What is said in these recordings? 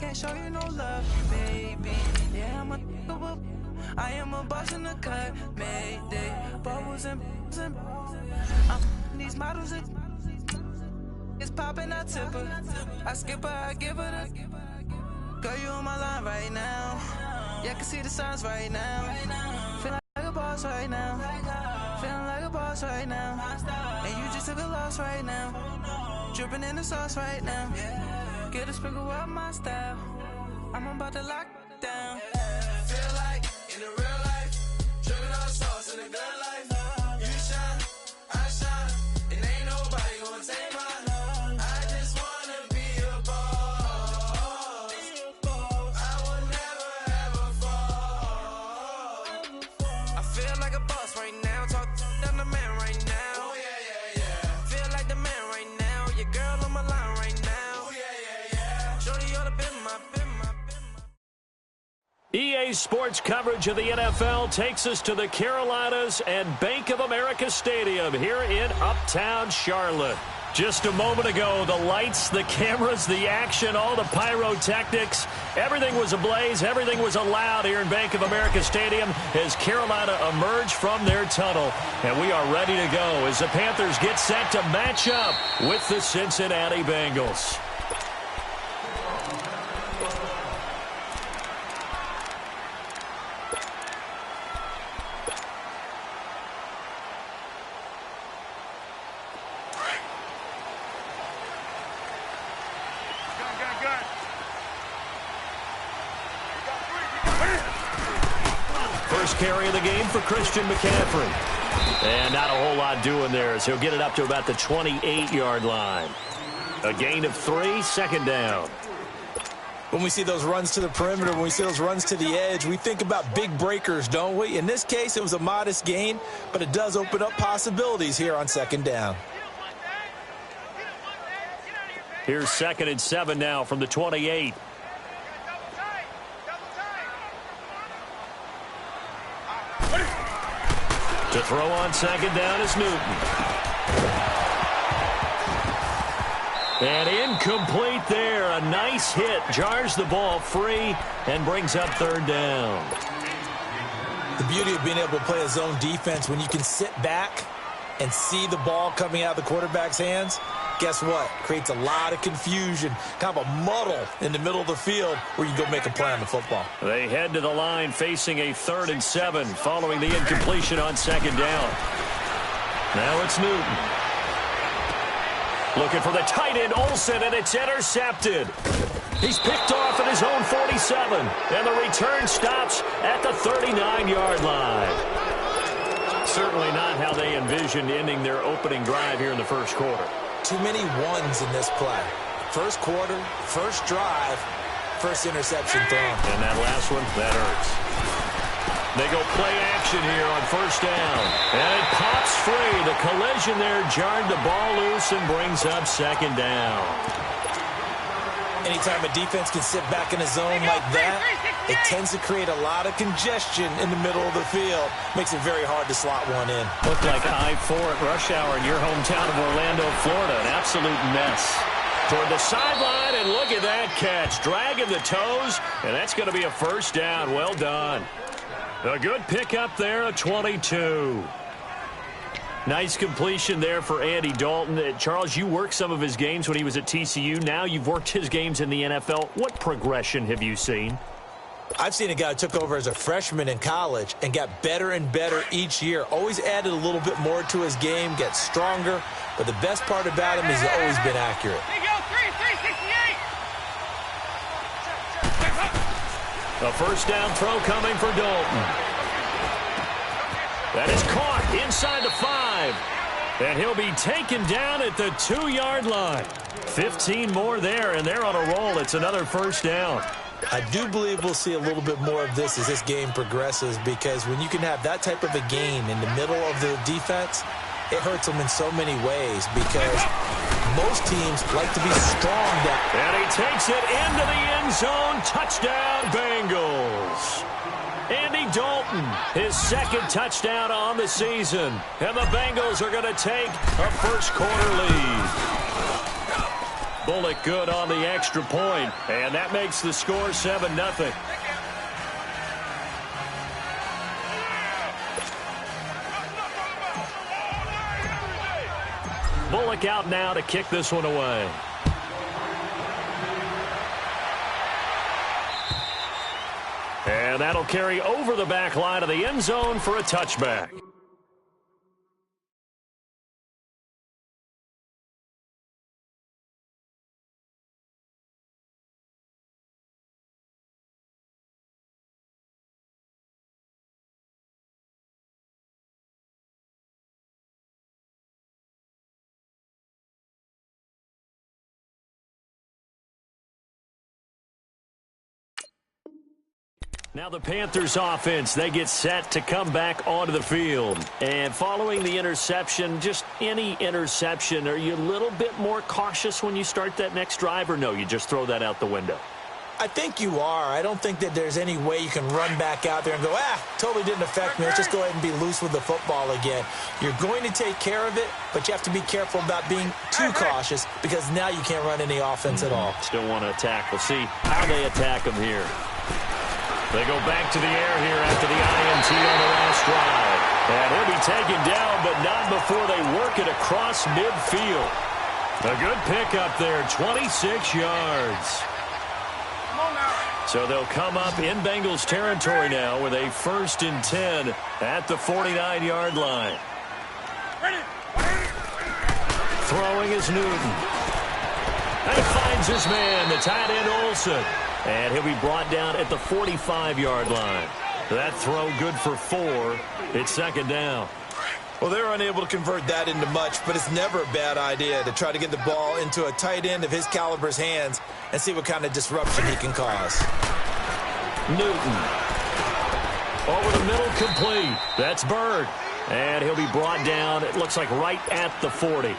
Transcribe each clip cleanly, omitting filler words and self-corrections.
can't show you no love, baby. Yeah, I am a boss in the cut, Mayday. Bubbles and these models are it's popping, I tip her. I skip her, I give her the girl, you on my line right now. Yeah, I can see the signs right now. Feeling like a boss right now. Feeling like a boss right now. And you just took a loss right now. Dripping in the sauce right now. Get a sprinkle up my style. I'm about to lock down. Feel like in the real life, dripping on sauce in the good life. You shine, I shine, and ain't nobody gonna take mine. I just wanna be a boss. I will never ever fall. I feel like a boss right now. Talk down the man right now. Oh yeah, yeah, yeah. Feel like the man right now. Your girl on my line right now. Oh yeah, yeah, yeah. Shorty oughta been my. EA Sports coverage of the NFL takes us to the Carolinas and Bank of America Stadium here in Uptown Charlotte. Just a moment ago, the lights, the cameras, the action, all the pyrotechnics, everything was ablaze, everything was allowed here in Bank of America Stadium as Carolina emerged from their tunnel. And we are ready to go as the Panthers get set to match up with the Cincinnati Bengals. First carry of the game for Christian McCaffrey. And not a whole lot doing there as he'll get it up to about the 28-yard line. A gain of 3, second down. When we see those runs to the perimeter, when we see those runs to the edge, we think about big breakers, don't we? In this case, it was a modest gain, but it does open up possibilities here on second down. Here's 2nd and 7 now from the 28. To throw on second down is Newton. And incomplete there. A nice hit. Jars the ball free and brings up third down. The beauty of being able to play a zone defense when you can sit back and see the ball coming out of the quarterback's hands, guess what? Creates a lot of confusion, kind of a muddle in the middle of the field where you go make a play on the football. They head to the line facing a 3rd and 7 following the incompletion on second down. Now it's Newton. Looking for the tight end, Olsen, and it's intercepted. He's picked off at his own 47, and the return stops at the 39-yard line. Certainly not how they envisioned ending their opening drive here in the first quarter. Too many ones in this play. First quarter, first drive, first interception thrown. And that last one, that hurts. They go play action here on first down. And it pops free. The collision there jarred the ball loose and brings up second down. Anytime a defense can sit back in a zone like that, it tends to create a lot of congestion in the middle of the field. Makes it very hard to slot one in. Looked like I-4 at rush hour in your hometown of Orlando, Florida. An absolute mess. Toward the sideline, and look at that catch. Dragging the toes, and that's going to be a first down. Well done. A good pickup there at 22. Nice completion there for Andy Dalton. Charles, you worked some of his games when he was at TCU. Now you've worked his games in the NFL. What progression have you seen? I've seen a guy who took over as a freshman in college and got better and better each year. Always added a little bit more to his game, gets stronger. But the best part about him is he's always been accurate. A first down throw coming for Dalton. That is caught inside the 5. And he'll be taken down at the 2-yard line. 15 more there, and they're on a roll. It's another first down. I do believe we'll see a little bit more of this as this game progresses, because when you can have that type of a gain in the middle of the defense, it hurts them in so many ways, because most teams like to be strong down. And he takes it into the end zone. Touchdown, Bengals. Andy Dalton, his 2nd touchdown on the season. And the Bengals are going to take a first quarter lead. Bullock good on the extra point, and that makes the score 7-0. Bullock out now to kick this one away. And that'll carry over the back line of the end zone for a touchback. Now the Panthers offense, they get set to come back onto the field. And following the interception, just any interception, are you a little bit more cautious when you start that next drive, or no, you just throw that out the window? I think you are. I don't think that there's any way you can run back out there and go, totally didn't affect me. Let's just go ahead and be loose with the football again. You're going to take care of it, but you have to be careful about being too cautious because now you can't run any offense at all. Still want to attack. We'll see how they attack them here. They go back to the air here after the INT on the last drive. And he'll be taken down, but not before they work it across midfield. A good pickup there, 26 yards. So they'll come up in Bengals territory now with a 1st and 10 at the 49-yard line. Throwing is Newton. And he finds his man, the tight end Olsen. And he'll be brought down at the 45-yard line. That throw good for 4. It's 2nd down. Well, they're unable to convert that into much, but it's never a bad idea to try to get the ball into a tight end of his caliber's hands and see what kind of disruption he can cause. Newton. Over the middle, complete. That's Bird. And he'll be brought down, it looks like right at the 40.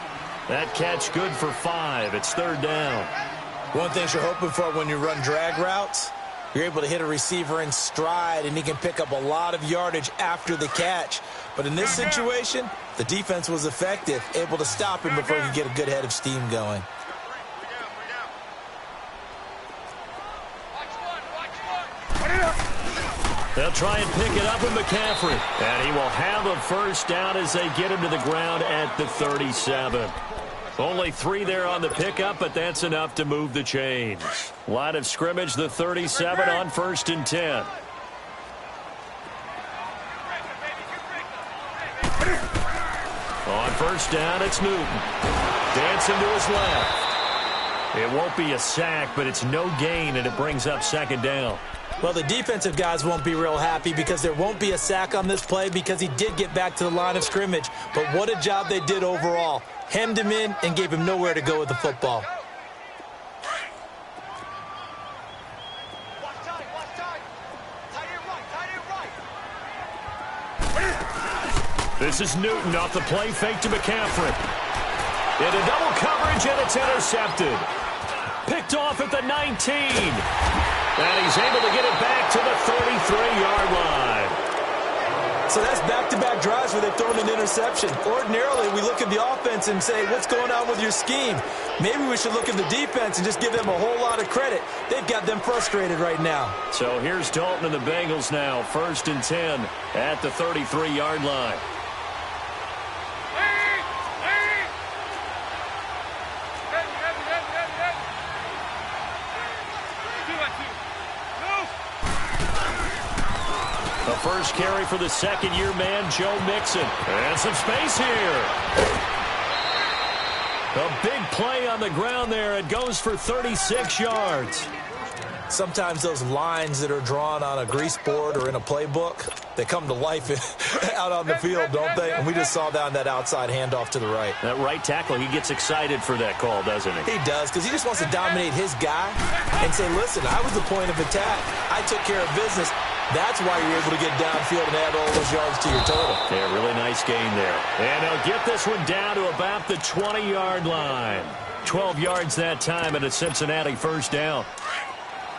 That catch good for 5. It's 3rd down. One thing you're hoping for when you run drag routes, you're able to hit a receiver in stride, and he can pick up a lot of yardage after the catch. But in this situation, the defense was effective, able to stop him before he could get a good head of steam going. They'll try and pick it up with McCaffrey. And he will have a 1st down as they get him to the ground at the 37. Only 3 there on the pickup, but that's enough to move the chains. Line of scrimmage, the 37 on 1st and 10. On 1st down, it's Newton. Dancing to his left. It won't be a sack, but it's no gain, and it brings up 2nd down. Well, the defensive guys won't be real happy because there won't be a sack on this play because he did get back to the line of scrimmage. But what a job they did overall. Hemmed him in and gave him nowhere to go with the football. This is Newton off the play fake to McCaffrey. Into double coverage, and it's intercepted. Picked off at the 19. And he's able to get it back to the 33-yard line. So that's back-to-back drives where they've thrown an interception. Ordinarily, we look at the offense and say, what's going on with your scheme? Maybe we should look at the defense and just give them a whole lot of credit. They've got them frustrated right now. So here's Dalton and the Bengals now, 1st and 10 at the 33-yard line. The first carry for the 2nd-year man, Joe Mixon. And some space here. A big play on the ground there. It goes for 36 yards. Sometimes those lines that are drawn on a grease board or in a playbook, they come to life out on the field, don't they? And we just saw that on that outside handoff to the right. That right tackle, he gets excited for that call, doesn't he? He does, because he just wants to dominate his guy and say, listen, I was the point of attack. I took care of business. That's why you're able to get downfield and add all those yards to your total. Yeah, really nice gain there. And they'll get this one down to about the 20-yard line. 12 yards that time, and a Cincinnati 1st down.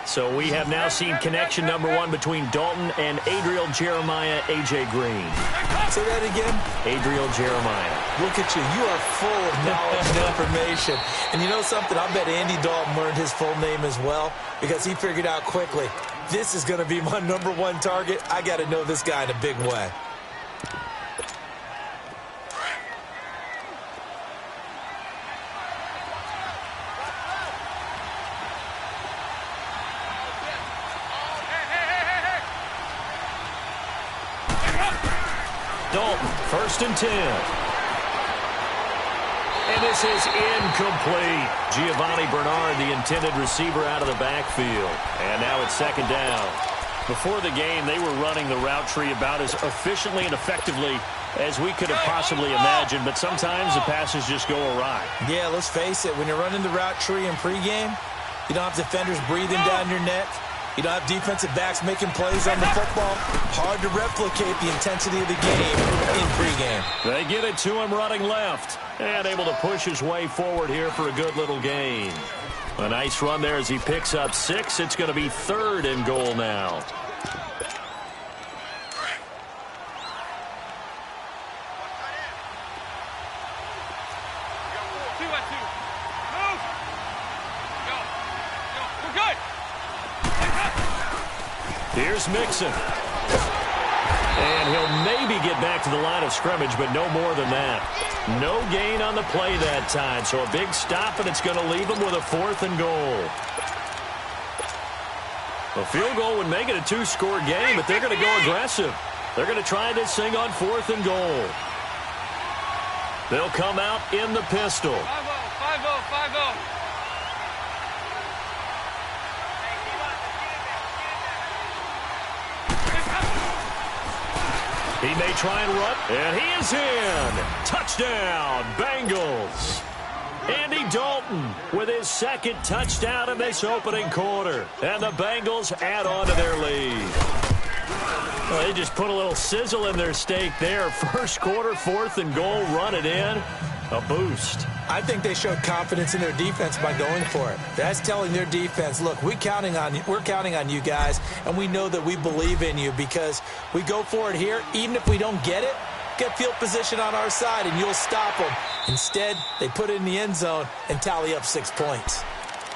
So we have now seen connection number 1 between Dalton and Adriel Jeremiah, A.J. Green. Say that again? Adriel Jeremiah. Look at you. You are full of knowledge and information. And you know something? I bet Andy Dalton learned his full name as well because he figured out quickly, this is going to be my number 1 target. I got to know this guy in a big way. Dalton, 1st and 10. And this is incomplete. Giovanni Bernard, the intended receiver, out of the backfield. And now it's 2nd down. Before the game, they were running the route tree about as efficiently and effectively as we could have possibly imagined, but sometimes the passes just go awry. Yeah, let's face it. When you're running the route tree in pregame, you don't have defenders breathing down your neck. You don't have defensive backs making plays on the football. Hard to replicate the intensity of the game in pregame. They get it to him running left. And able to push his way forward here for a good little gain. A nice run there as he picks up 6. It's going to be 3rd and goal now. Here's Mixon. And he'll maybe get back to the line of scrimmage, but no more than that. No gain on the play that time, so a big stop, and it's going to leave him with a 4th and goal. A field goal would make it a 2-score game, but they're going to go aggressive. They're going to try this thing on 4th and goal. They'll come out in the pistol. 5-0, 5-0, 5-0. He may try and run, and he is in. Touchdown, Bengals. Andy Dalton with his 2nd touchdown in this opening quarter. And the Bengals add on to their lead. Well, they just put a little sizzle in their steak there. First quarter, 4th and goal, run it in. A boost. I think they showed confidence in their defense by going for it. That's telling their defense, look, we're counting on you guys, and we know that we believe in you because we go for it here. Even if we don't get it, get field position on our side, and you'll stop them. Instead, they put it in the end zone and tally up 6 points.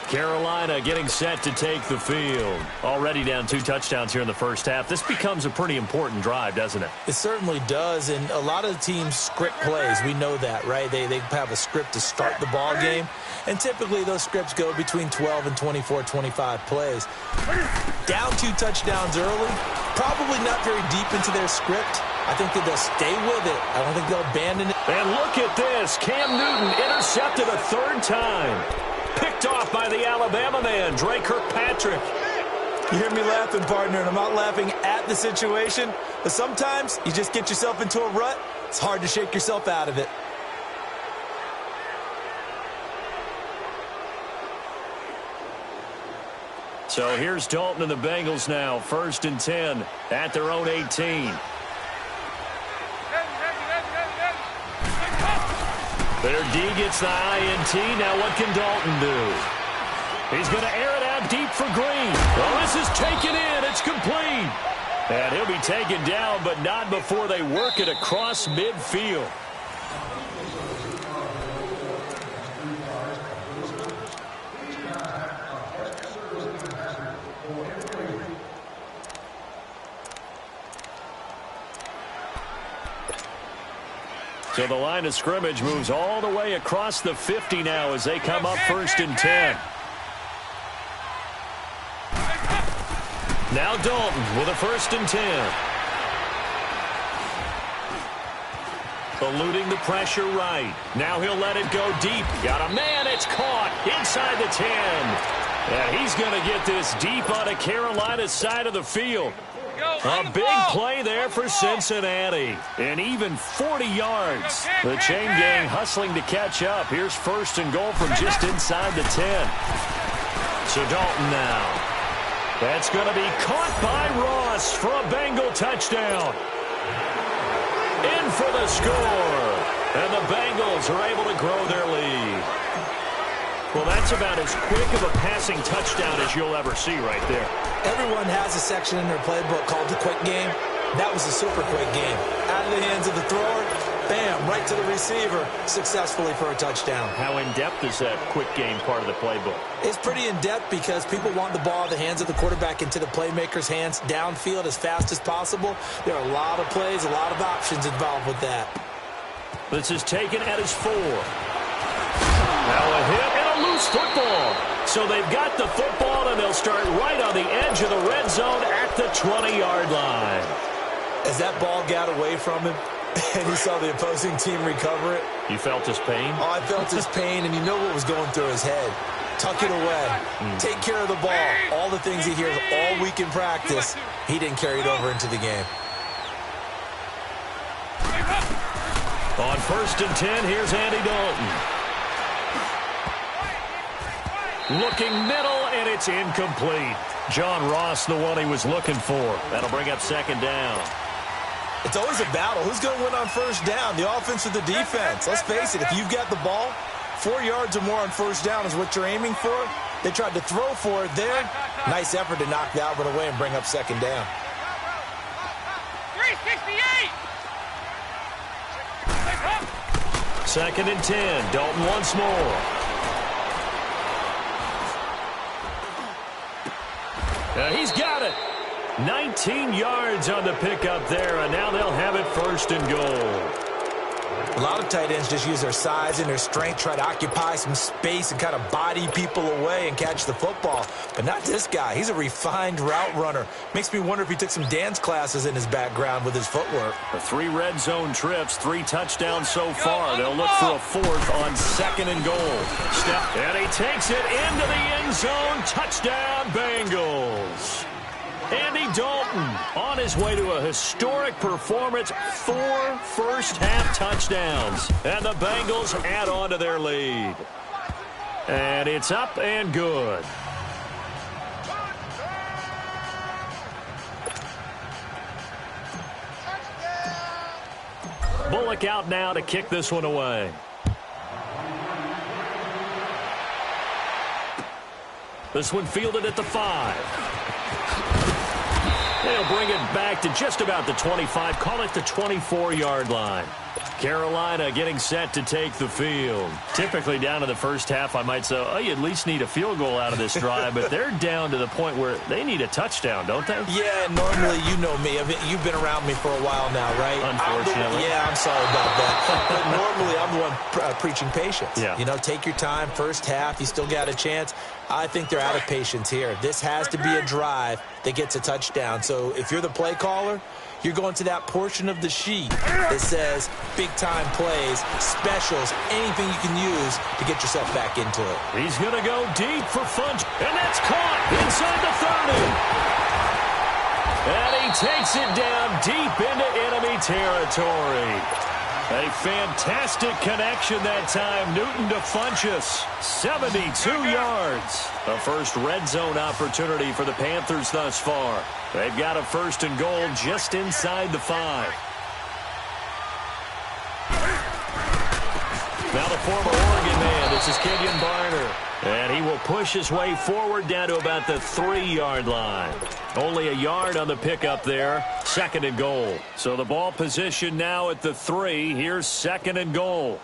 Carolina getting set to take the field. Already down 2 touchdowns here in the first half. This becomes a pretty important drive, doesn't it? It certainly does, and a lot of the teams script plays. We know that, right? They have a script to start the ball game, and typically those scripts go between 12 and 24, 25 plays. Down 2 touchdowns early, probably not very deep into their script. I think that they'll stay with it. I don't think they'll abandon it. And look at this. Cam Newton intercepted a 3rd time. Picked off by the Alabama man, Dre Kirkpatrick. You hear me laughing, partner, and I'm not laughing at the situation, but sometimes you just get yourself into a rut. It's hard to shake yourself out of it. So here's Dalton and the Bengals now, 1st and 10 at their own 18. Their D gets the INT. Now what can Dalton do? He's going to air it out deep for Green. Well, this is taken in. It's complete. And he'll be taken down, but not before they work it across midfield. So the line of scrimmage moves all the way across the 50 now as they come up 1st and 10. Now Dalton with a 1st and 10. Eluding the pressure right. Now he'll let it go deep. Got a man. It's caught inside the 10. And he's going to get this deep on the Carolina side of the field. A big play there for Cincinnati. And even 40 yards. The chain gang hustling to catch up. Here's 1st and goal from just inside the 10. So Dalton now. That's going to be caught by Ross for a Bengal touchdown. In for the score. And the Bengals are able to grow their lead. Well, that's about as quick of a passing touchdown as you'll ever see right there. Everyone has a section in their playbook called the quick game. That was a super quick game. Out of the hands of the thrower, bam, right to the receiver, successfully for a touchdown. How in-depth is that quick game part of the playbook? It's pretty in-depth because people want the ball in the hands of the quarterback into the playmaker's hands downfield as fast as possible. There are a lot of plays, a lot of options involved with that. This is taken at his 4. Now a hit and a loose football. So they've got the football, and they'll start right on the edge of the red zone at the 20-yard line. As that ball got away from him, and he saw the opposing team recover it. You felt his pain? Oh, I felt his pain, and you know what was going through his head. Tuck it away. Take care of the ball. All the things he hears all week in practice, he didn't carry it over into the game. On 1st and 10, here's Andy Dalton. Looking middle, and it's incomplete. John Ross, the one he was looking for. That'll bring up 2nd down. It's always a battle. Who's going to win on 1st down, the offense or the defense? Let's face it, if you've got the ball, 4 yards or more on 1st down is what you're aiming for. They tried to throw for it there. Nice effort to knock that one away and bring up 2nd down. 368! 2nd and 10. Dalton once more. He's got it. 19 yards on the pickup there, and now they'll have it 1st and goal. A lot of tight ends just use their size and their strength, try to occupy some space and kind of body people away and catch the football. But not this guy. He's a refined route runner. Makes me wonder if he took some dance classes in his background with his footwork. 3 red zone trips, 3 touchdowns so far. They'll look for a 4th on 2nd and goal. Step, and he takes it into the end zone. Touchdown, Bengals. Andy Dalton on his way to a historic performance, 4 first-half touchdowns, and the Bengals add on to their lead. And it's up and good. Bullock out now to kick this one away. This one fielded at the 5. They'll bring it back to just about the 25, call it the 24-yard line. Carolina getting set to take the field. Typically down to the first half, I might say, oh, you at least need a field goal out of this drive, but they're down to the point where they need a touchdown, don't they? Yeah, normally, you know me. You've been around me for a while now, right? Unfortunately. I'm sorry about that. But normally, I'm the one preaching patience. Yeah. You know, take your time, first half, you still got a chance. I think they're out of patience here. This has to be a drive that gets a touchdown. So if you're the play caller, you're going to that portion of the sheet that says big-time plays, specials, anything you can use to get yourself back into it. He's going to go deep for Funch, and that's caught inside the 30. And he takes it down deep into enemy territory. A fantastic connection that time. Newton to Funchess. 72 yards. A first red zone opportunity for the Panthers thus far. They've got a 1st and goal just inside the 5. Now the former Oregon man. This is Kenyon Barner. And he will push his way forward down to about the 3-yard line. Only a yard on the pickup there. 2nd and goal. So the ball position now at the 3. Here's 2nd and goal.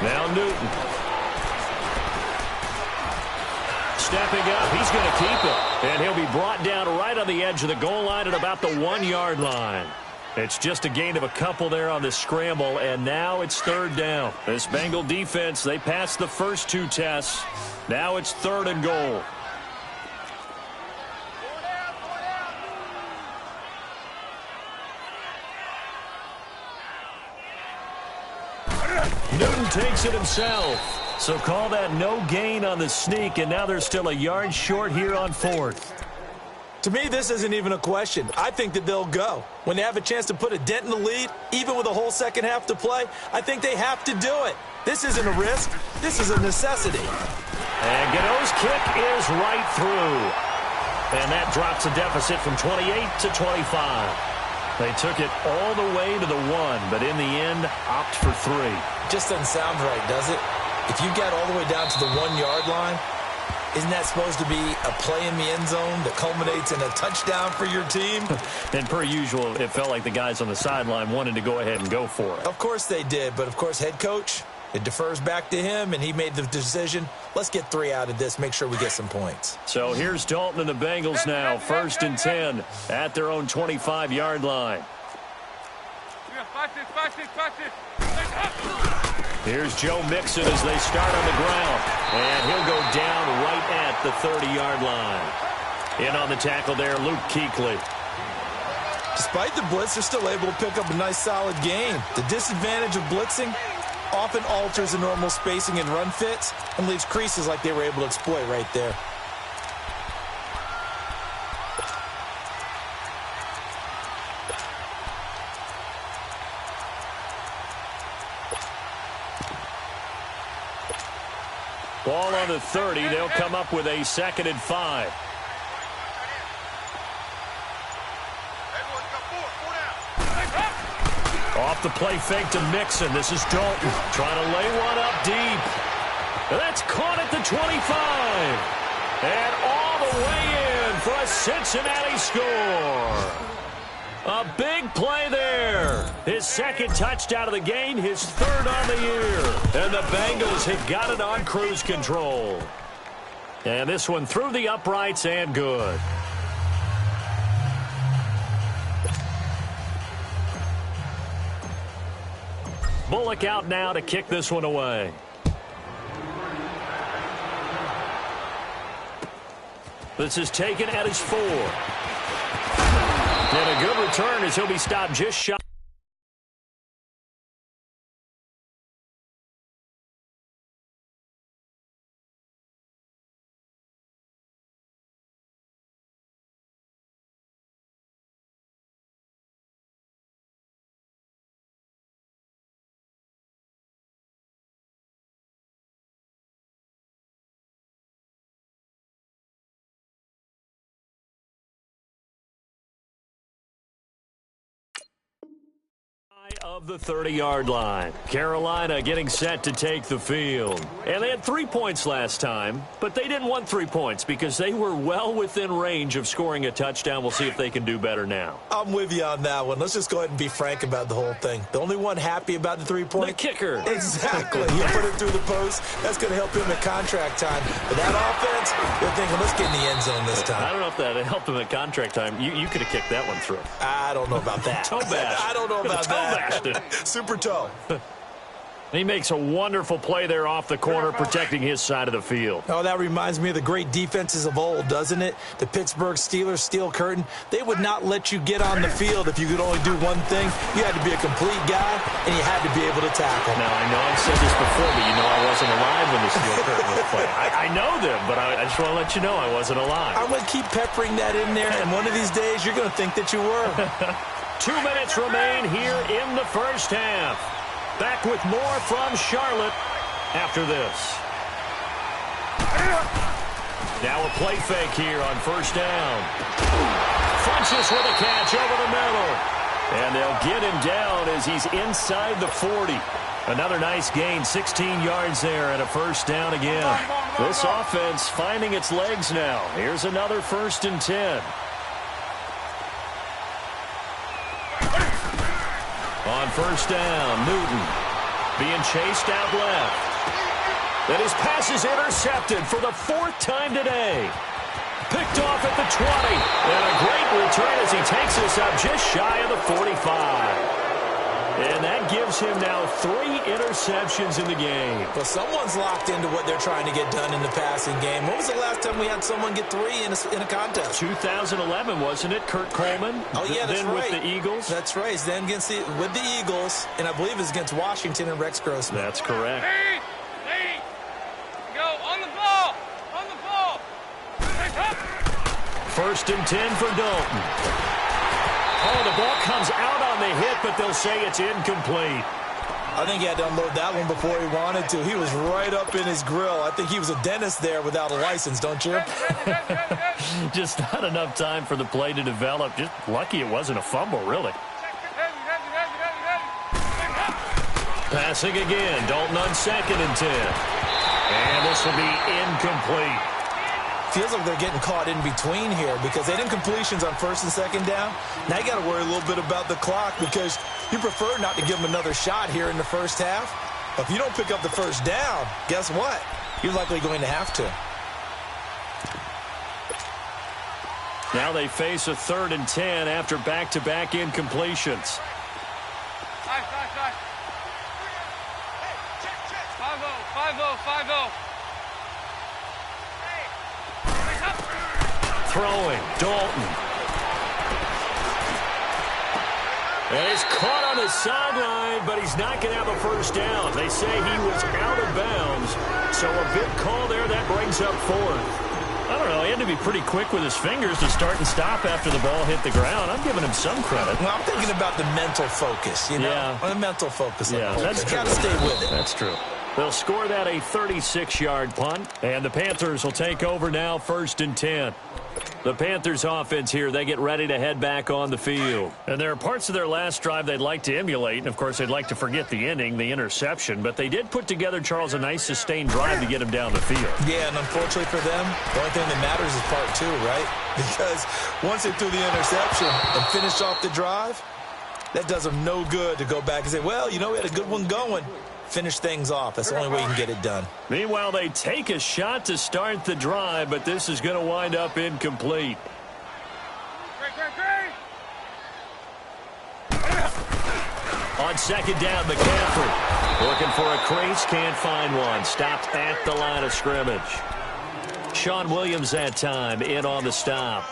Now Newton. Stepping up. He's going to keep it. And he'll be brought down right on the edge of the goal line at about the 1-yard line. It's just a gain of a couple there on the scramble, and now it's 3rd down. This Bengal defense, they passed the first 2 tests. Now it's 3rd and goal. Newton takes it himself. So call that no gain on the sneak, and now they're still a yard short here on 4th. To me, this isn't even a question. I think that they'll go. When they have a chance to put a dent in the lead, even with a whole second half to play, I think they have to do it. This isn't a risk. This is a necessity. And Gano's kick is right through. And that drops the deficit from 28 to 25. They took it all the way to the 1, but in the end, opt for 3. Just doesn't sound right, does it? If you got all the way down to the 1-yard line, isn't that supposed to be a play in the end zone that culminates in a touchdown for your team? And per usual, it felt like the guys on the sideline wanted to go ahead and go for it. Of course they did, but of course head coach, it defers back to him, and he made the decision. Let's get 3 out of this, make sure we get some points. So here's Dalton and the Bengals now, 1st and 10 at their own 25-yard line. Here's Joe Mixon as they start on the ground, and he'll go down right at the 30-yard line. In on the tackle there, Luke Kuechly. Despite the blitz, they're still able to pick up a nice, solid gain. The disadvantage of blitzing often alters the normal spacing and run fits and leaves creases like they were able to exploit right there. Ball on the 30. They'll come up with a 2nd and 5. Off the play fake to Mixon. This is Dalton trying to lay one up deep. That's caught at the 25. And all the way in for a Cincinnati score. A big play there. His 2nd touchdown of the game, his 3rd on the year. And the Bengals have got it on cruise control. And this one through the uprights and good. Bullock out now to kick this one away. This is taken at his 4. And a good return as he'll be stopped just shy. Of the 30-yard line. Carolina getting set to take the field. And they had 3 points last time, but they didn't want 3 points because they were well within range of scoring a touchdown. We'll see if they can do better now. I'm with you on that one. Let's just go ahead and be frank about the whole thing. The only one happy about the 3-point? The kicker. Exactly. You put it through the post. That's going to help him at contract time. But that offense, they're thinking, let's get in the end zone this time. I don't know if that helped him at contract time. You could have kicked that one through. I don't know about that. Toe bash. I don't know about that. Super toe. He makes a wonderful play there off the corner, protecting his side of the field. Oh, that reminds me of the great defenses of old, doesn't it? The Pittsburgh Steelers steel curtain. They would not let you get on the field if you could only do one thing. You had to be a complete guy, and you had to be able to tackle. Now, I know I've said this before, but you know I wasn't alive when the steel curtain was played. I know them, but I just want to let you know I wasn't alive. I'm going to keep peppering that in there, and one of these days you're going to think that you were. 2 minutes remain here in the first half. Back with more from Charlotte after this. Now a play fake here on 1st down. Funches with a catch over the middle. And they'll get him down as he's inside the 40. Another nice gain, 16 yards there and a 1st down again. This offense finding its legs now. Here's another 1st and 10. On 1st down, Newton being chased out left. And his pass is intercepted for the 4th time today. Picked off at the 20. And a great return as he takes us up just shy of the 45. And that gives him now 3 interceptions in the game. Well, someone's locked into what they're trying to get done in the passing game. When was the last time we had someone get 3 in a contest? 2011, wasn't it? Kurt Coleman. Oh, yeah, that's then right. with the Eagles. That's right. Then with the Eagles, and I believe it's against Washington and Rex Grossman. That's correct. Lead. Go on the ball. On the ball. 1st and 10 for Dalton. Oh, the ball comes out on the hit, but they'll say it's incomplete. I think he had to unload that one before he wanted to. He was right up in his grill. I think he was a dentist there without a license, don't you? Just not enough time for the play to develop. Just lucky it wasn't a fumble, really. Passing again. Dalton on 2nd and 10. And this will be incomplete. Feels like they're getting caught in between here because they didn't completions on 1st and 2nd down. Now you got to worry a little bit about the clock because you prefer not to give them another shot here in the first half. But if you don't pick up the first down, guess what? You're likely going to have to. Now they face a 3rd and 10 after back-to-back incompletions. 5-0. Throwing, Dalton. And he's caught on the sideline, but he's not going to have a first down. They say he was out of bounds, so a big call there. That brings up 4th. I don't know. He had to be pretty quick with his fingers to start and stop after the ball hit the ground. I'm giving him some credit. Well, I'm thinking about the mental focus, you know? Yeah. The mental focus. Yeah, that's true. You got to stay with it. That's true. They'll score that a 36-yard punt, and the Panthers will take over now 1st and 10. The Panthers offense here, they get ready to head back on the field. And there are parts of their last drive they'd like to emulate. And, of course, they'd like to forget the inning, the interception. But they did put together, Charles, a nice sustained drive to get him down the field. Yeah, and unfortunately for them, the only thing that matters is part 2, right? Because once they threw the interception and finished off the drive, that does them no good to go back and say, well, you know, we had a good one going. Finish things off. That's the only way you can get it done. Meanwhile, they take a shot to start the drive, but this is going to wind up incomplete. On 2nd down, McCaffrey looking for a crease, can't find one. Stopped at the line of scrimmage. Sean Williams that time in on the stop.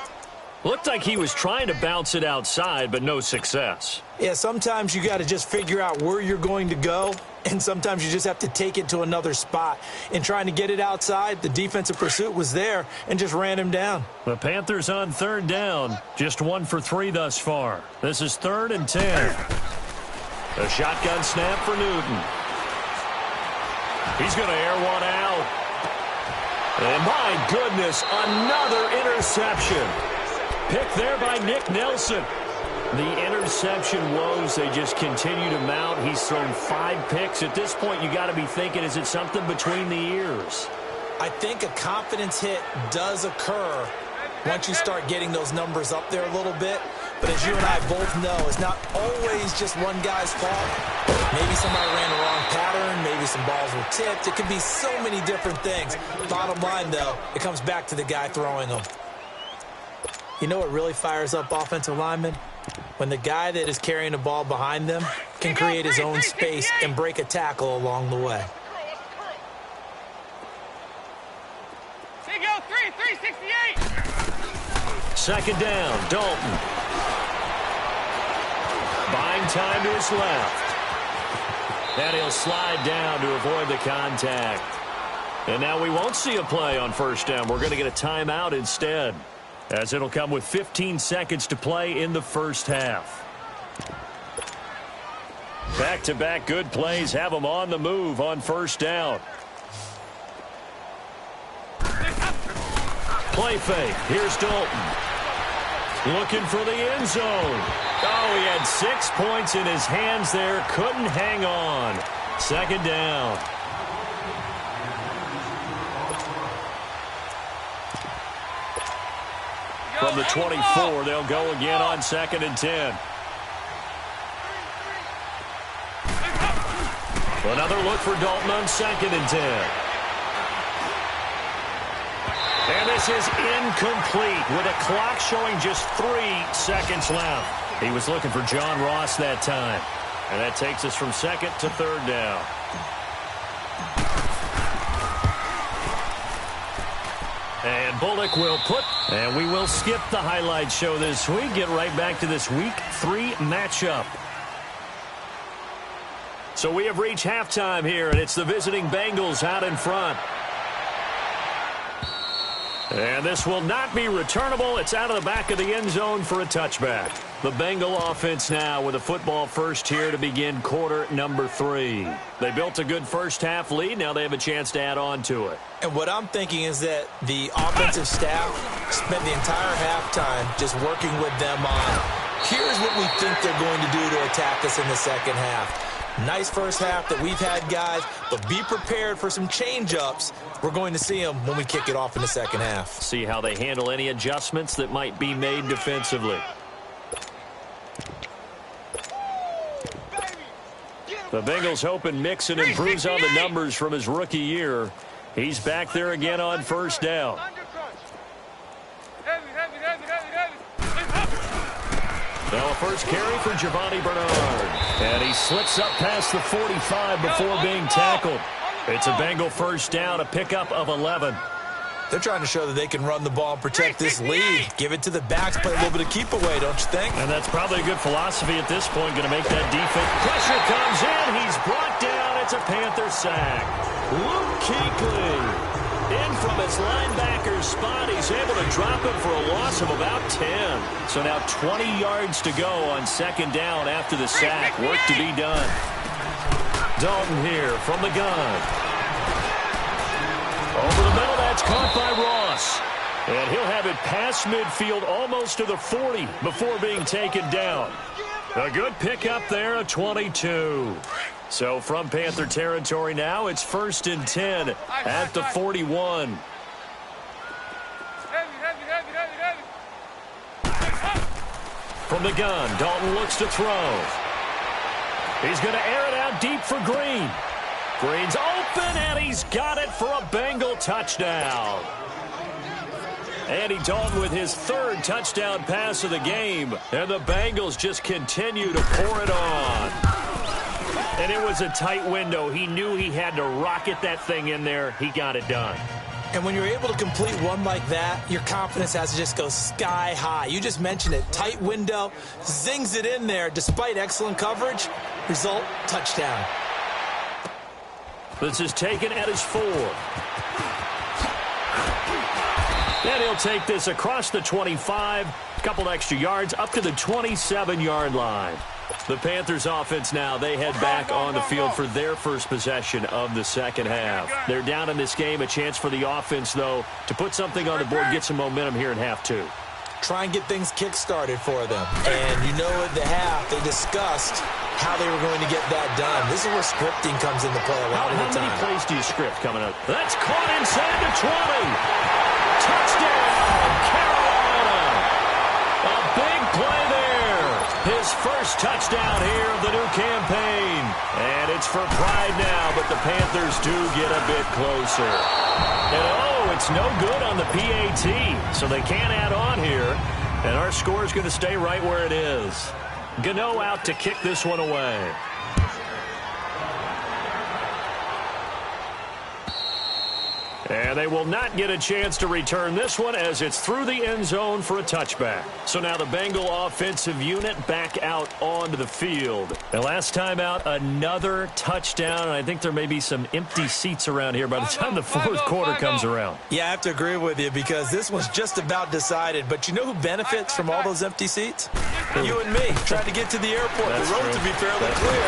Looked like he was trying to bounce it outside, but no success. Yeah, sometimes you got to just figure out where you're going to go, and sometimes you just have to take it to another spot. In trying to get it outside, the defensive pursuit was there and just ran him down. The Panthers on 3rd down, just 1 for 3 thus far. This is 3rd and 10. A shotgun snap for Newton. He's going to air one out. And my goodness, another interception. Picked there by Nick Nelson. The interception woes, they just continue to mount. He's thrown 5 picks. At this point, you got to be thinking, is it something between the ears? I think a confidence hit does occur once you start getting those numbers up there a little bit. But as you and I both know, it's not always just one guy's fault. Maybe somebody ran the wrong pattern. Maybe some balls were tipped. It could be so many different things. Bottom line, though, it comes back to the guy throwing them. You know what really fires up offensive linemen? When the guy that is carrying the ball behind them can create his own space and break a tackle along the way. Big O 368. 2nd down, Dalton. Buying time to his left. And he'll slide down to avoid the contact. And now we won't see a play on 1st down. We're going to get a timeout instead, as it'll come with 15 seconds to play in the first half. Back-to-back good plays have them on the move on 1st down. Play fake. Here's Dalton. Looking for the end zone. Oh, he had 6 points in his hands there. Couldn't hang on. 2nd down. From the 24, they'll go again on 2nd and 10. Another look for Dalton on 2nd and 10. And this is incomplete with a clock showing just 3 seconds left. He was looking for John Ross that time. And that takes us from 2nd to 3rd down. And Bullock will put, and we will skip the highlight show this week. Get right back to this Week 3 matchup. So we have reached halftime here, and it's the visiting Bengals out in front. And this will not be returnable. It's out of the back of the end zone for a touchback. The Bengal offense now with a football first here to begin quarter number 3. They built a good first-half lead. Now they have a chance to add on to it. And what I'm thinking is that the offensive staff spent the entire halftime just working with them on, here's what we think they're going to do to attack us in the second half. Nice first half that we've had, guys, but be prepared for some change-ups. We're going to see them when we kick it off in the second half. See how they handle any adjustments that might be made defensively. The Bengals hoping Mixon improves on the numbers from his rookie year. He's back there again on first down. Now a first carry for Giovanni Bernard. And he slips up past the 45 before being tackled. It's a Bengal first down, a pickup of 11. They're trying to show that they can run the ball and protect this lead. Give it to the backs, play a little bit of keep away, don't you think? And that's probably a good philosophy at this point, going to make that defense. Pressure comes in, he's brought down. It's a Panther sack. Luke Kuechly in from his linebacker's spot. He's able to drop him for a loss of about 10. So now 20 yards to go on second down after the sack. Work to be done. Dalton here from the gun. Over the middle, that's caught by Ross. And he'll have it past midfield almost to the 40 before being taken down. A good pickup there, a 22. So from Panther territory now, it's 1st and 10 at the 41. From the gun, Dalton looks to throw. He's going to air it out deep for Green. Green's open, and he's got it for a Bengal touchdown. Andy Dalton with his 3rd touchdown pass of the game. And the Bengals just continue to pour it on. And it was a tight window. He knew he had to rocket that thing in there. He got it done. And when you're able to complete one like that, your confidence has to just go sky high. You just mentioned it. Tight window, zings it in there despite excellent coverage. Result, touchdown. This is taken at his 4. And he'll take this across the 25, a couple extra yards, up to the 27-yard line. The Panthers offense now, they head back on the field for their first possession of the second half. They're down in this game, a chance for the offense, though, to put something on the board, get some momentum here in half 2. Try and get things kick-started for them. And you know at the half, they discussed how they were going to get that done. This is where scripting comes into play a lot of the time. How many plays do you script coming up? That's caught inside the 20. Touchdown, Carolina. A big play there. His first touchdown here of the new campaign. And it's for pride now, but the Panthers do get a bit closer. And it's no good on the PAT, so they can't add on here. And our score is going to stay right where it is. Gano out to kick this one away. And they will not get a chance to return this one as it's through the end zone for a touchback. So now the Bengal offensive unit back out onto the field. And last time out, another touchdown. And I think there may be some empty seats around here by the time the fourth quarter comes around. Yeah, I have to agree with you because this one's just about decided. But you know who benefits from all those empty seats? You and me, trying to get to the airport. That's the road true. to be fairly clear.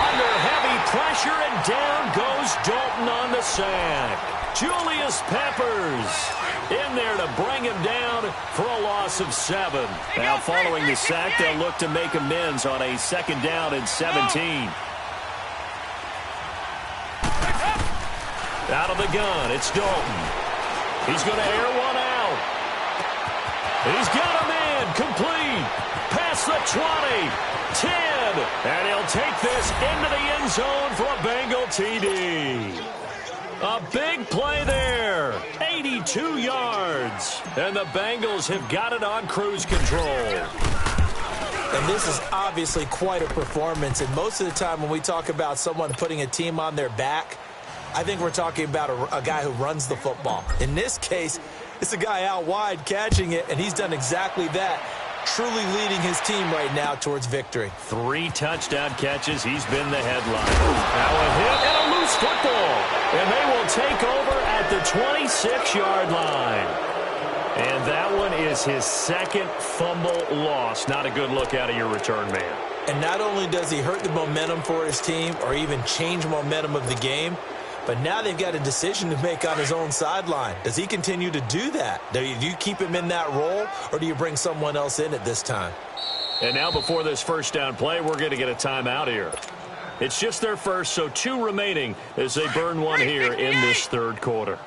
Under heavy pressure, and down goes Dalton on the sack. Julius Peppers in there to bring him down for a loss of 7. Now following the sack, they'll look to make amends on a 2nd down and 17. Out of the gun, it's Dalton. He's going to air one out. He's got him in, complete. Past the 20, 10, and he'll take this into the end zone for a Bengal TD. A big play there, 82 yards, and the Bengals have got it on cruise control. And this is obviously quite a performance, and most of the time when we talk about someone putting a team on their back, I think we're talking about a guy who runs the football. In this case, it's a guy out wide catching it, and he's done exactly that. Truly leading his team right now towards victory. 3 touchdown catches. He's been the headline. Now a hit and a loose football. And they will take over at at the 26-yard line. And that one is his second fumble loss. Not a good look out of your return man. And not only does he hurt the momentum for his team or even change momentum of the game, but now they've got a decision to make on his own sideline. Does he continue to do that? Do you keep him in that role, or do you bring someone else in at this time? And now before this first down play, we're going to get a timeout here. It's just their first, so 2 remaining as they burn one here in this third quarter.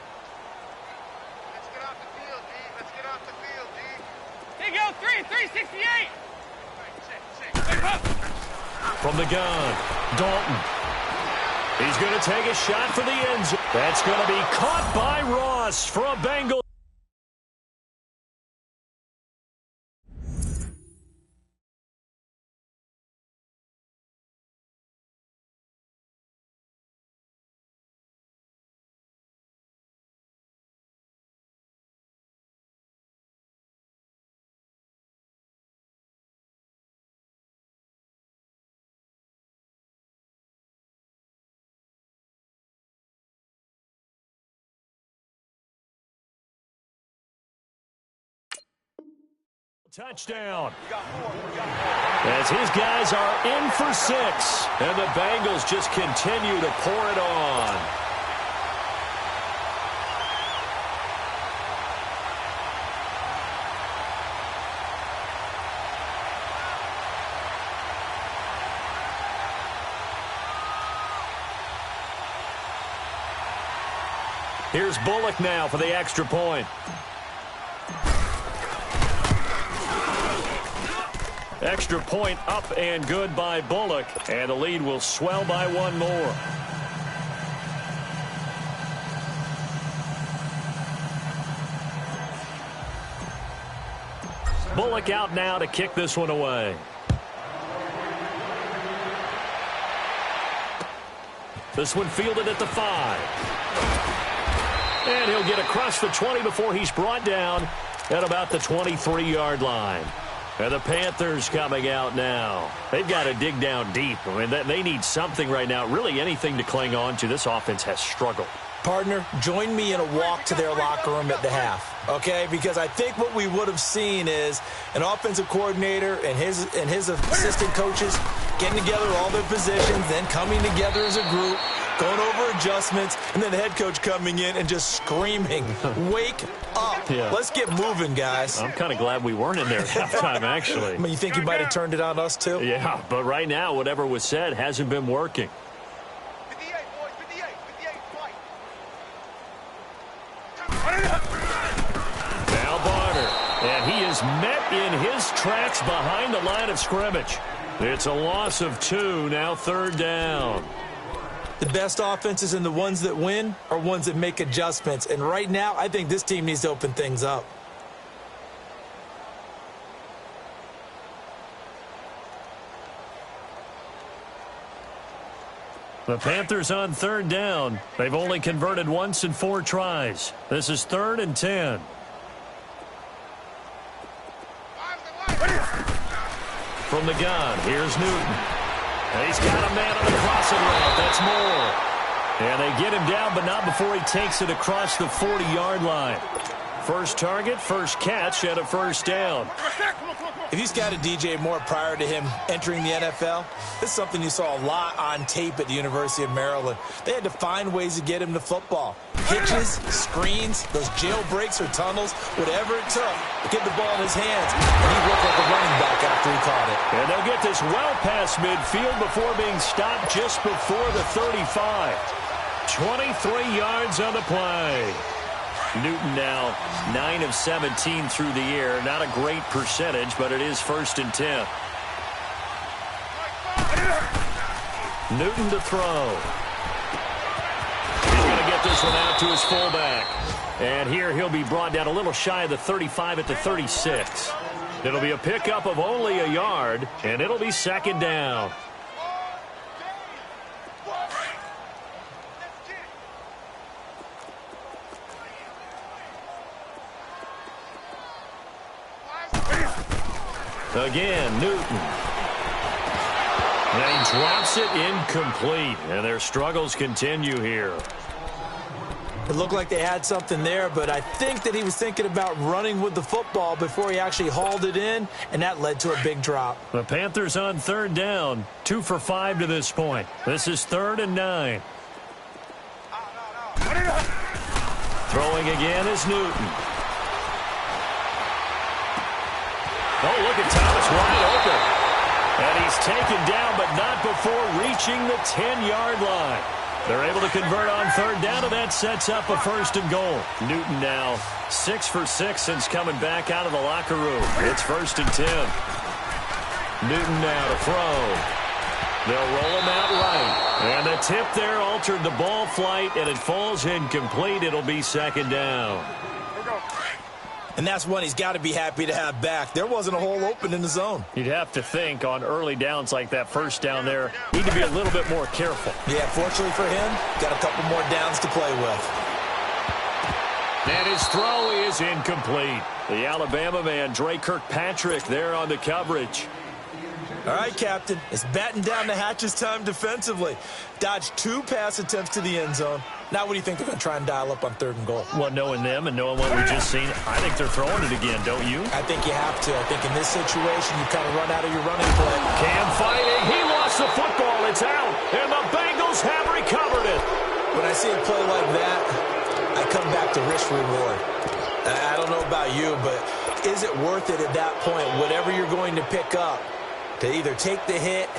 Let's get off the field, D. Let's get off the field, D. Here you go, 368. From the gun, Dalton. He's going to take a shot for the end zone. That's going to be caught by Ross for a Bengal. Touchdown. As his guys are in for 6, and the Bengals just continue to pour it on. Here's Bullock now for the extra point. Extra point up and good by Bullock, and the lead will swell by 1 more. Bullock out now to kick this one away. This one fielded at the 5. And he'll get across the 20 before he's brought down at about the 23-yard line. And the Panthers coming out now. They've got to dig down deep. I mean, they need something right now, really anything to cling on to. This offense has struggled. Partner, join me in a walk to their locker room at the half, okay? Because I think what we would have seen is an offensive coordinator and his assistant coaches getting together all their positions, then coming together as a group, going over adjustments, and then the head coach coming in and just screaming, wake up. Yeah. Let's get moving, guys. I'm kind of glad we weren't in there at halftime, actually. I mean, you think you might have turned it on us, too? Yeah, but right now, whatever was said hasn't been working. 58, boys, 58, fight. Now Barner, and he is met in his tracks behind the line of scrimmage. It's a loss of 2, now 3rd down. The best offenses and the ones that win are ones that make adjustments. And right now, I think this team needs to open things up. The Panthers on 3rd down. They've only converted once in 4 tries. This is 3rd and 10. From the gun, here's Newton. He's got a man on the crossing route. That's more. And they get him down, but not before he takes it across the 40-yard line. First target, first catch, and a 1st down. If he's got a DJ Moore prior to him entering the NFL, this is something you saw a lot on tape at the University of Maryland. They had to find ways to get him to football. Pitches, screens, those jailbreaks or tunnels, whatever it took to get the ball in his hands. And he looked like a running back after he caught it. And they'll get this well past midfield before being stopped just before the 35. 23 yards on the play. Newton now 9 of 17 through the air. Not a great percentage, but it is 1st and 10. Newton to throw. He's going to get this one out to his fullback. And here he'll be brought down a little shy of the 35 at the 36. It'll be a pickup of only a yard, and it'll be 2nd down. Again, Newton. And he drops it incomplete. And their struggles continue here. It looked like they had something there, but I think that he was thinking about running with the football before he actually hauled it in, and that led to a big drop. The Panthers on third down, 2 for 5 to this point. This is 3rd and 9. Throwing again is Newton. Oh, look at Thomas wide open. And he's taken down, but not before reaching the 10-yard line. They're able to convert on third down, and that sets up a 1st and goal. Newton now 6 for 6 since coming back out of the locker room. It's 1st and 10. Newton now to throw. They'll roll him out right. And the tip there altered the ball flight, and it falls incomplete. It'll be 2nd down. And that's one he's got to be happy to have back. There wasn't a hole open in the zone. You'd have to think on early downs like that, 1st down there, need to be a little bit more careful. Yeah, fortunately for him, got a couple more downs to play with. And his throw is incomplete. The Alabama man, Dre Kirkpatrick, there on the coverage. All right, Captain, it's batten down the hatches time defensively. Dodged 2 pass attempts to the end zone. Now what do you think they're going to try and dial up on 3rd and goal? Well, knowing them and knowing what we've just seen, I think they're throwing it again, don't you? I think you have to. I think in this situation, you kind of run out of your running play. Cam fighting. He lost the football. It's out. And the Bengals have recovered it. When I see a play like that, I come back to risk reward. I don't know about you, but is it worth it at that point, whatever you're going to pick up, to either take the hit,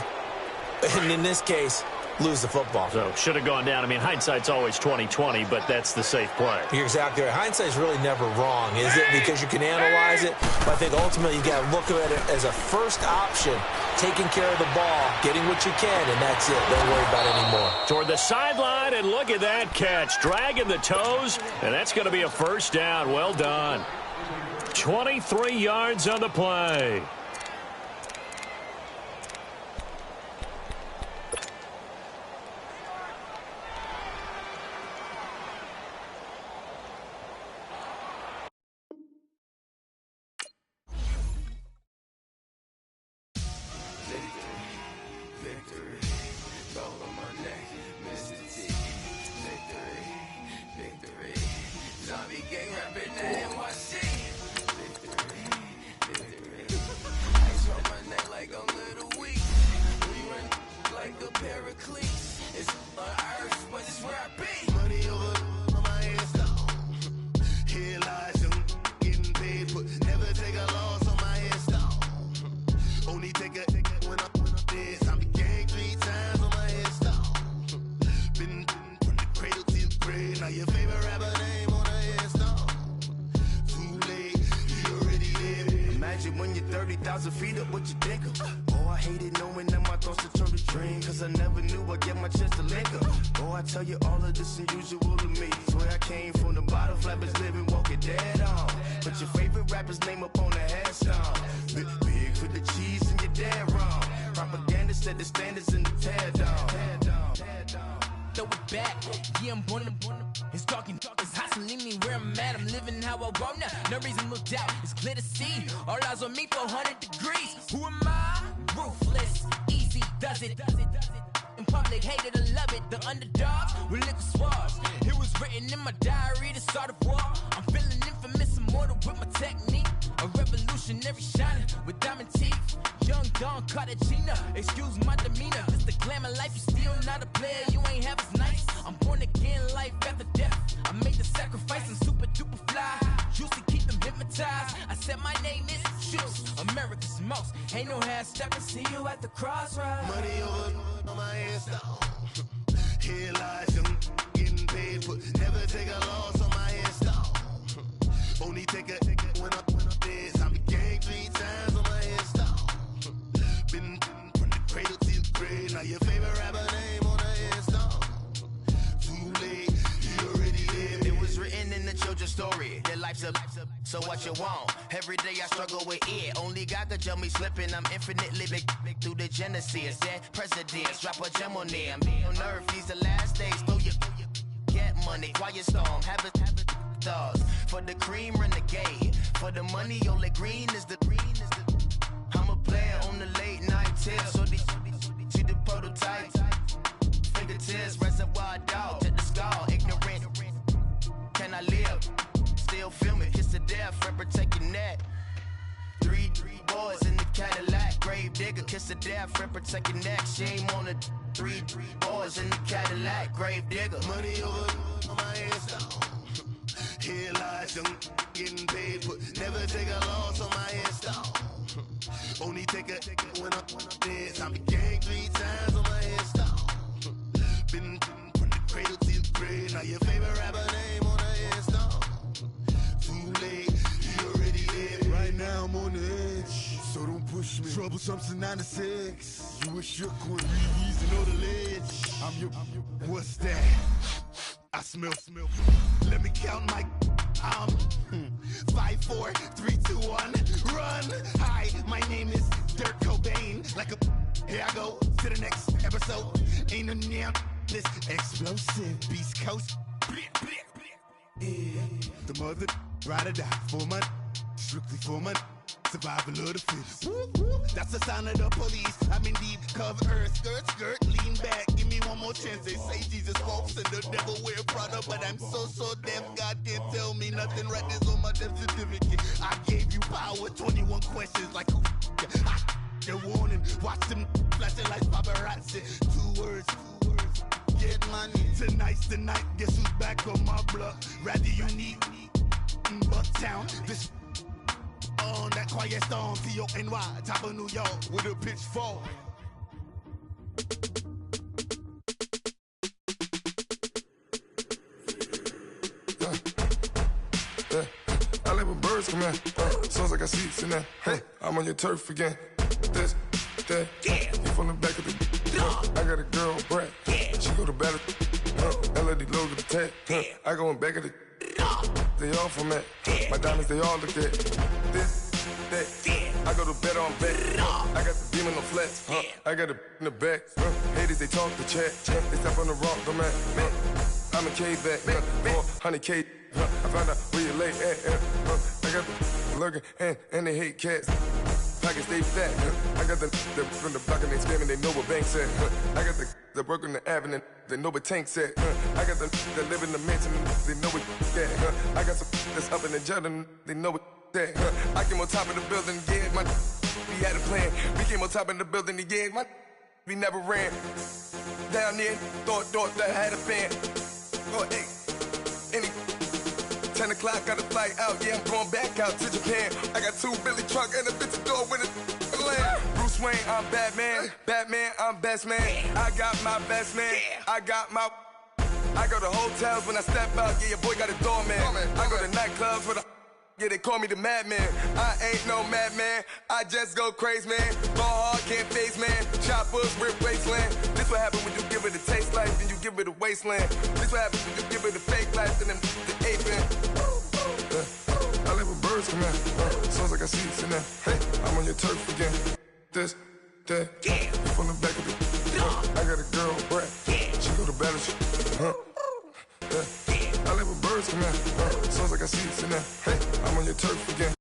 and in this case, lose the football? So, should have gone down. I mean, hindsight's always 20/20, but that's the safe play. You're exactly right. Hindsight's really never wrong, is it? Because you can analyze it, but I think ultimately you got to look at it as a first option, taking care of the ball, getting what you can, and that's it. Don't worry about it anymore. Toward the sideline, and look at that catch. Dragging the toes, and that's going to be a 1st down. Well done. 23 yards on the play. So what you want? Every day I struggle with it. Only God could tell me slipping. I'm infinitely big through the Genesis. Dead presidents, drop a gem on them. On earth, these the last days. Throw your get money, quiet storm. Have it thoughts. For the cream, renegade. For the money, only green is the I'm a player on the late night tip. So these see the prototype. Fingertips, reservoir dog to the skull. Ignorant. can I live? Still film it, kiss to death, friend, protect your neck. Three boys in the Cadillac, grave digger, kiss to death, friend, protect your neck. Shame on the three boys in the Cadillac, grave digger. Money over on my headstone. Here lies young getting paid, but never take a loss on my headstone. Only take a when I'm dead. I be gang 3 times on my headstone. Been from the cradle to the grave. Now your favorite rapper name on the headstone. Too late, he already dead. Right now I'm on the edge, so don't push me. Troublesome to 96. You wish you could reason on the ledge. I'm your, what's that? I smell. Let me count my 5, 4, 3, 2, 1, run. Hi, my name is Dirk Cobain. Like a, here I go to the next episode. Ain't no damn this explosive Beast Coast. Yeah. The mother ride or die for my, strictly for my. Survival of the fittest. That's the sign of the police. I'm in deep cover earth. Skirt, lean back. Give me one more chance. They say Jesus walks and the devil wear Prada, but I'm so deaf. God can't tell me nothing. Right this on my death certificate. I gave you power. 21 questions like who? They're warning. Watch them flashing like paparazzi. 2 words. Get money. Tonight's the night. Guess who's back on my block? Rather unique. Bucktown. This. On that quiet storm, T-O-N-Y, top of New York, with a pitchfork. I like when birds come in. Sounds like I seats in there. I'm on your turf again. This, that, you from the back of the. I got a girl, Brad. She go to battle. LED logo the tag. I go in back of the. They all from that. My diamonds, they all look at. This, that. I go to bed on bed. I got the demon on flats. I got it in the back. Haters, they talk the chat. They step on the rock, the man. I'm a K-back. 400K. I found out where you lay at. I got the lurking and they hate cats. Pockets stay fat. I got the from the block and they screaming, they know what banks at. I got the work on the avenue, they know what tanks at. I got the that live in the mansion, they know what that. I got some that's up in the jungle, they know what that. I came on top of the building, yeah, my we had a plan. We came on top of the building, yeah, my we never ran. Down there, thought that I had a fan. Oh, hey, any 10 o'clock, got a flight out, yeah, I'm going back out to Japan. I got 2 Billy truck and a bitch door with a land. Bruce Wayne, I'm Batman. Batman, I'm best man. I got my best man. I go to hotels when I step out, yeah, your boy got a doorman. I go to nightclubs with a, yeah, they call me the madman. I ain't no madman, I just go crazy, man. Ball hard, can't face, man. Choppers, rip wasteland. This what happen when you give it a taste life, then you give it a wasteland. This what happens when you give it a fake life, and then the aping. I like when birds come in. Sounds like I seats in there. I'm on your turf again. This, that, you from the back of the. I got a girl, Brad. She go to battle. I like when birds come in. Sounds like I seats in there. I'm on your turf again.